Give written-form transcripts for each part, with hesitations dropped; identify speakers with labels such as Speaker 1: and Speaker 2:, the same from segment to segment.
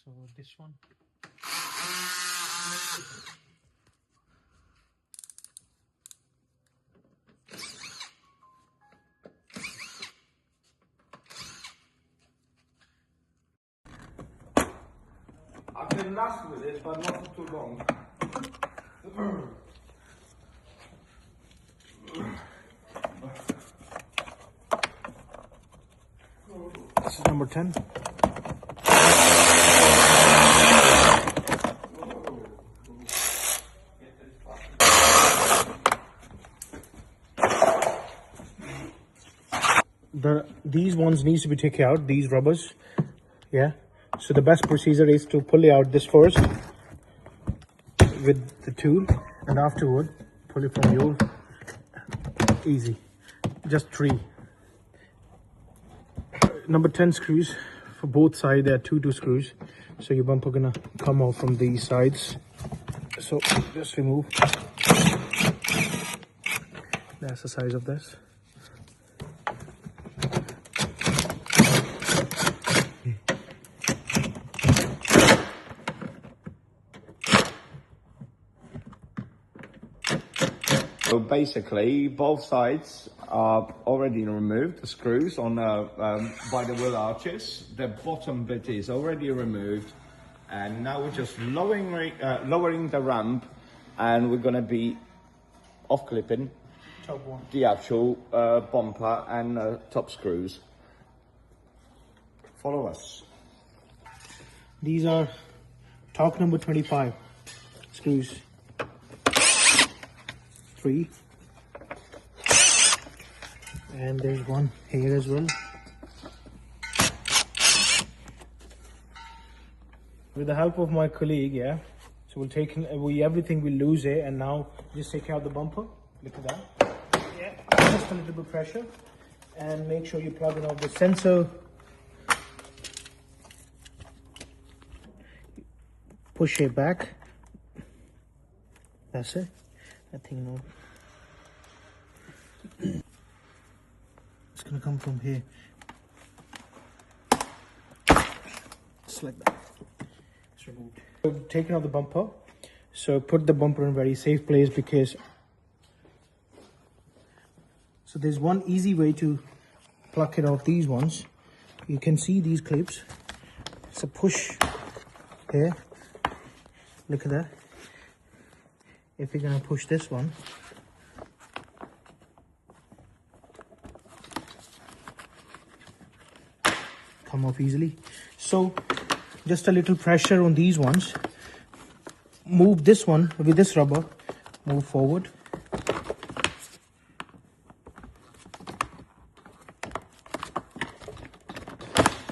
Speaker 1: So this one.
Speaker 2: I can last with it, but not for too long.
Speaker 1: This is number 10. These ones needs to be taken out, these rubbers. Yeah. So the best procedure is to pull out this first with the tool, and afterward pull it from your easy. Just 3. Number 10 screws for both sides. There are two screws, so your bumper gonna come off from these sides. So just remove. That's the size of this.
Speaker 2: So basically, both sides are already removed, the screws on by the wheel arches. The bottom bit is already removed, and now we're just lowering the ramp, and we're going to be off clipping
Speaker 1: Top one.
Speaker 2: the actual bumper and top screws. Follow us.
Speaker 1: These are torque number 25 screws. 3, and there's one here as well. With the help of my colleague, yeah, so we'll take everything we lose here, and now just take out the bumper. Look at that. Yeah, just a little bit pressure, and make sure you plug in off the sensor. Push it back. That's it. I think no. It's gonna come from here. Just like that. It's removed. So taking out the bumper. So put the bumper in a very safe place, because so there's one easy way to pluck it off these ones. You can see these clips. So push here. Look at that. If you're gonna push this one, come off easily. So just a little pressure on these ones. Move this one with this rubber, move forward.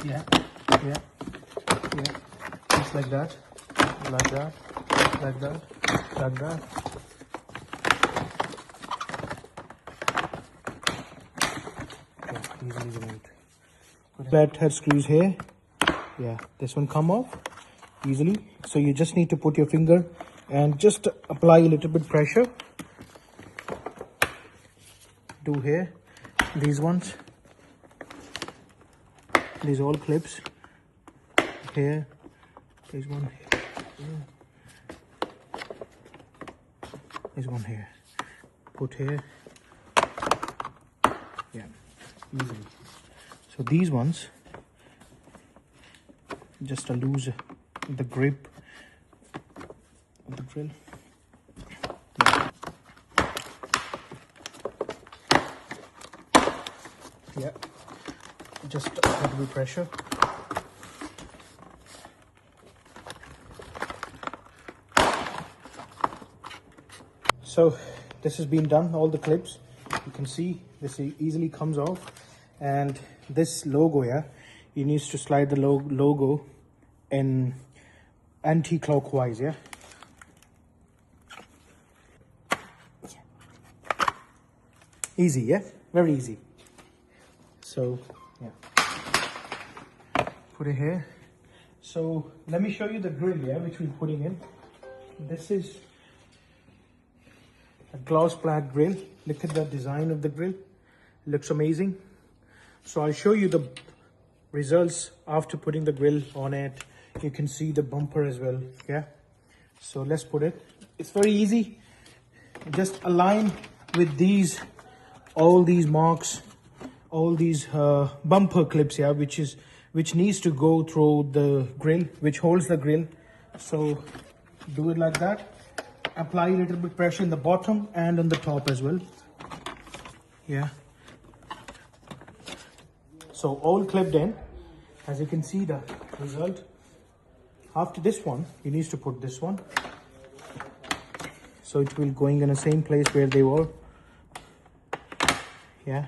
Speaker 1: Yeah, yeah, yeah. Just like that, like that, like that, like that. Okay, easily removed. That head screws here. Yeah, this one come off easily. So you just need to put your finger and just apply a little bit pressure. Do here, these ones. These all clips. Here, there's one here. There's one here. Put here. Yeah, easily. So these ones, just to lose the grip of the drill. Yeah, just a little bit pressure. So this has been done, all the clips. You can see this easily comes off, and this logo here, you need to slide the logo in anti-clockwise, yeah. Easy, yeah, very easy. So yeah, put it here. So let me show you the grill, yeah, which we're putting in. This is a gloss black grill. Look at the design of the grill. It looks amazing. So I'll show you the results after putting the grill on it. You can see the bumper as well. Yeah, so let's put it. It's very easy. Just align with these, all these marks, all these bumper clips, yeah, which needs to go through the grill, which holds the grill. So do it like that. Apply a little bit pressure in the bottom and on the top as well. Yeah, so all clipped in. As you can see the result. After this one, you need to put this one, so it will going in the same place where they were. Yeah,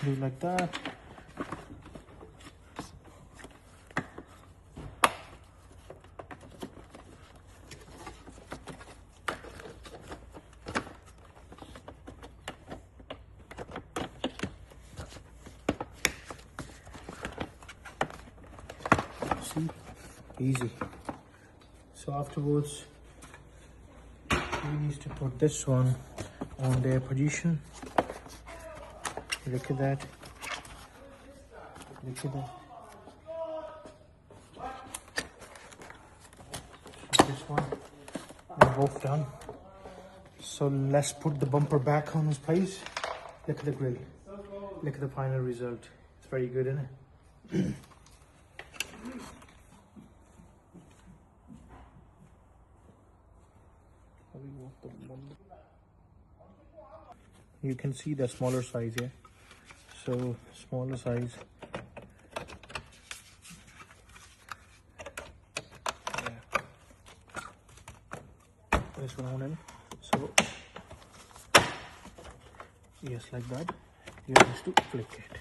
Speaker 1: do like that. See, easy. So afterwards, we need to put this one on their position. Look at that. Look at that. So this one, they're both done. So let's put the bumper back on its place. Look at the grill. Look at the final result. It's very good, isn't it? You can see the smaller size here. So smaller size. Yeah. This one on in. So yes, like that. You have to flick it.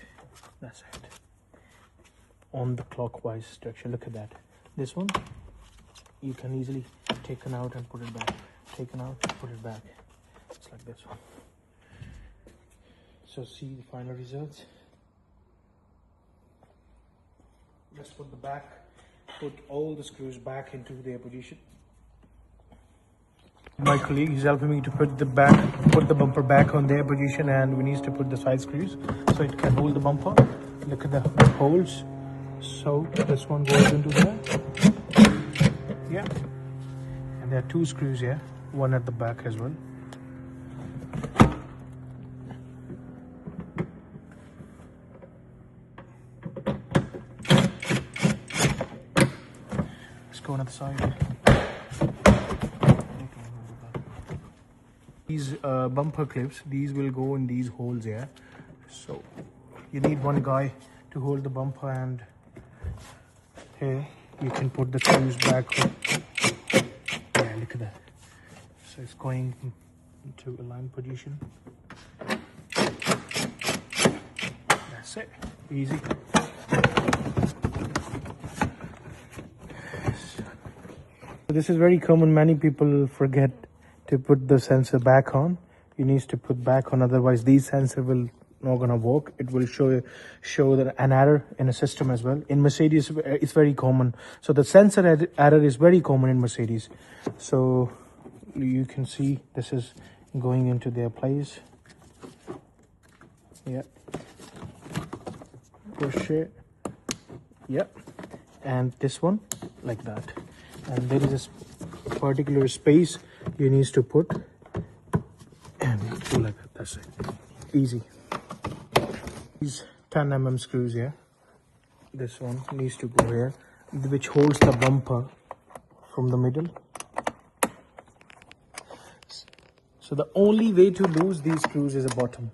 Speaker 1: That's it. On the clockwise direction. Look at that. This one you can easily take it out and put it back. Taken out, put it back. It's like this one. So see the final results. Let's put the back, put all the screws back into their position. My colleague is helping me to put the bumper back on their position, and we need to put the side screws so it can hold the bumper. Look at the holes. So this one goes into there. Yeah. And there are two screws here, one at the back as well. Let's go on the side. These bumper clips, these will go in these holes here. So you need one guy to hold the bumper, and here you can put the screws back. Yeah, look at that. So it's going into align position. That's it. Easy. This is very common. Many people forget to put the sensor back on. You need to put back on, otherwise these sensor will not gonna work. It will show that an error in a system as well. In Mercedes, it's very common. So the sensor error is very common in Mercedes. So you can see this is going into their place. Yeah. Push it. Yeah. And this one like that. And there is this particular space you need to put, and do like that. That's it. Easy. These 10 mm screws here. This one needs to go here, which holds the bumper from the middle. So the only way to lose these screws is the bottom.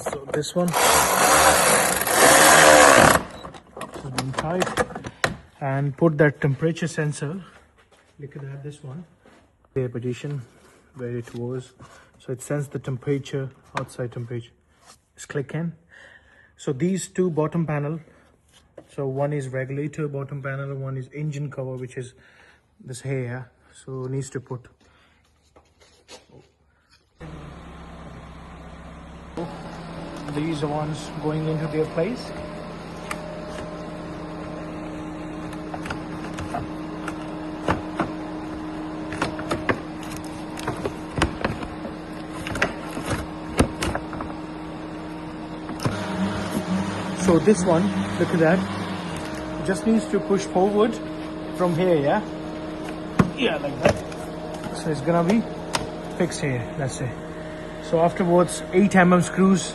Speaker 1: So this one has been tight, and put that temperature sensor. Look at that, this one, their position where it was. So it sends the temperature, outside temperature. Just click in. So these two bottom panel, so one is regulator bottom panel and one is engine cover, which is this here. so needs to put. These are ones going into their place. So this one, look at that, just needs to push forward from here, yeah? Yeah, like that. So it's gonna be fixed here, that's it. So afterwards, 8 mm screws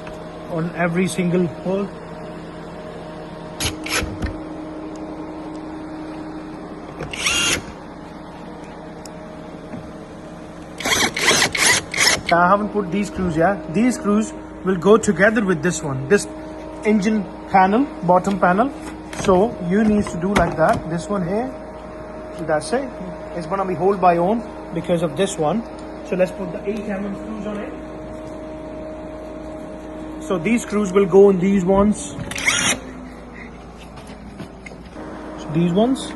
Speaker 1: on every single hole. I haven't put these screws, yeah? These screws will go together with this one, this engine panel, bottom panel. So you need to do like that, this one here, that's it. It's gonna be hold by own because of this one. So let's put the 8 mm screws on it. So these screws will go in these ones. So these ones.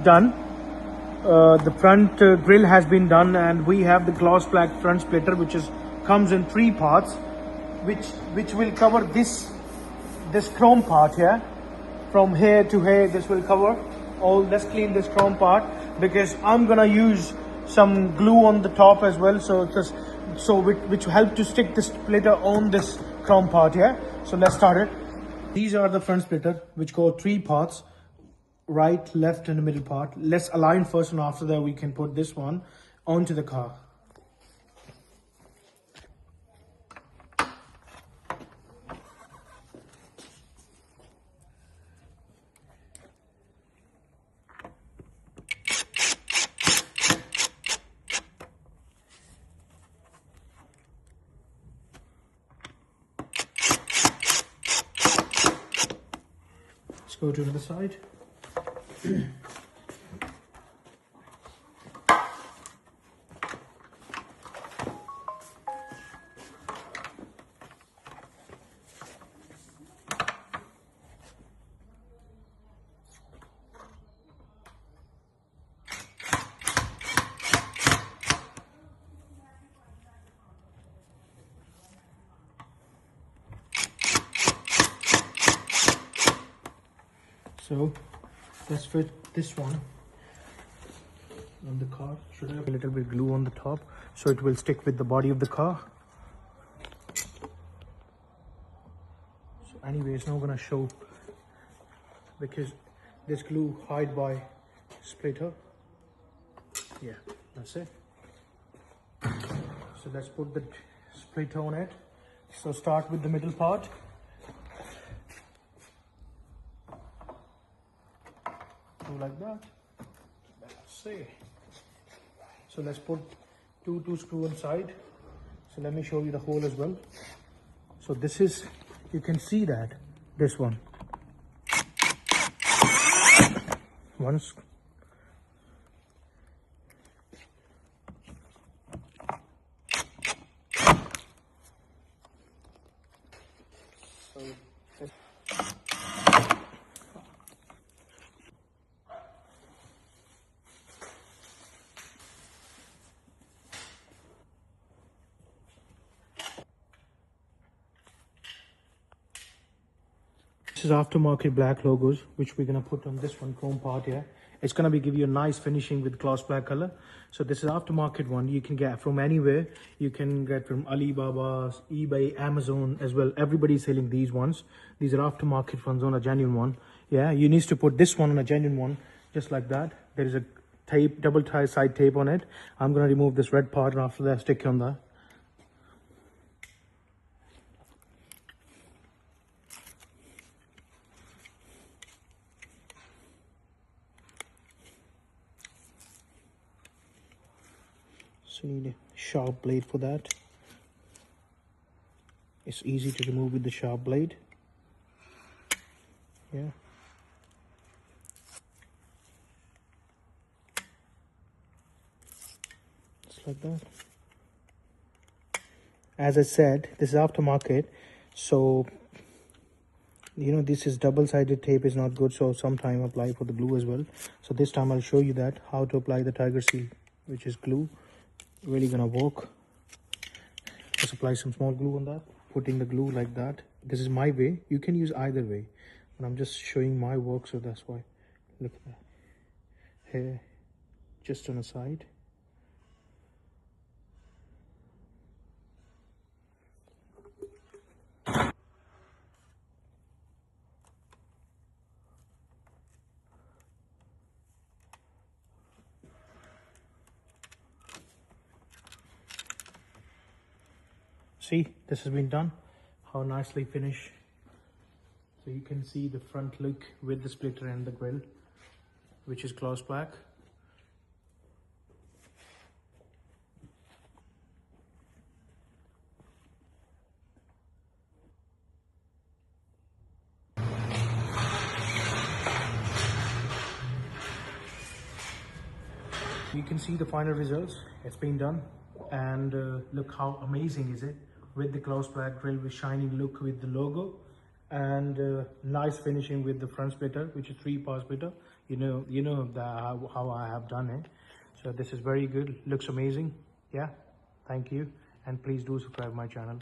Speaker 1: Done. The front grill has been done, and we have the gloss black front splitter, which is comes in 3 parts, which will cover this chrome part here. From here to here, this will cover all. Let's clean this chrome part because I'm gonna use some glue on the top as well, which will help to stick the splitter on this chrome part here. So let's start it. These are the front splitter, which go 3 parts. Right, left, and the middle part. Let's align first, and after that we can put this one onto the car. Let's go to the other side. So let's fit this one on the car. Should I have a little bit glue on the top so it will stick with the body of the car? So anyway, it's not gonna show because this glue hide by splitter. Yeah, that's it. So let's put the splitter on it. So start with the middle part. Like that. That's it. So let's put two screw inside. So let me show you the hole as well. So this is, you can see that this one. Once. So this is aftermarket black logos, which we're gonna put on this one chrome part here. It's gonna be give you a nice finishing with gloss black color. So this is aftermarket one. You can get from anywhere. You can get from Alibaba, eBay, Amazon as well. Everybody's selling these ones. These are aftermarket ones on a genuine one. Yeah, you need to put this one on a genuine one, just like that. There is a tape, double tie side tape on it. I'm gonna remove this red part, and after that stick on that. So you need a sharp blade for that. It's easy to remove with the sharp blade. Yeah. just like that. As I said, this is aftermarket, so you know this is double-sided tape is not good, so sometime apply for the glue as well. So this time I'll show you that how to apply the tiger seal, which is glue. Really gonna work. Just apply some small glue on that, putting the glue like that. This is my way, you can use either way, but I'm just showing my work, so that's why. Look at that here, just on the side. See, this has been done. How nicely finished. So you can see the front look with the splitter and the grill, which is gloss black. You can see the final results. It's been done, and look how amazing is it, with the gloss black grill with shining look with the logo, and nice finishing with the front splitter, which is 3-part splitter. You know how I have done it. So this is very good, looks amazing. Yeah, thank you, and please do subscribe my channel.